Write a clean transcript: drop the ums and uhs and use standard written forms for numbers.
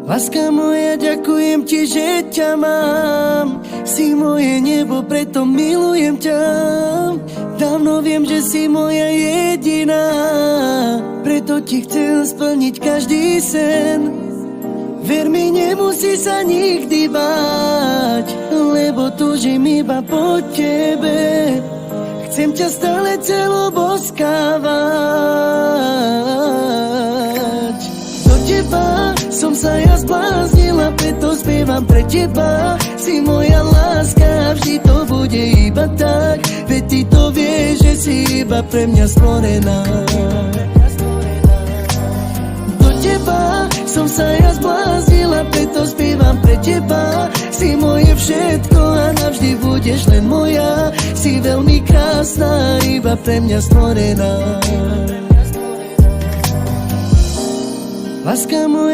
Láska moja, ďakujem ti, že ťa mám. Si moje nebo, preto milujem ťa. Dávno viem, že si moja jediná, preto ti chcem splniť každý sen. Ver mi, nemusí sa nikdy báť, lebo túžim iba po tebe. Chcem ťa stále celoboskávať. Do teba som sa ja zbláznila, preto spievam pre teba. Si moja láska, vždy to bude iba tak. Veď ty to vieš, že si iba pre mňa stvorená. Do teba som sa ja zbláznila, preto spievam pre teba. Si moje všetko a navždy budeš len moja. Si veľmi krásna, iba pre mňa stvorená. Láska moja,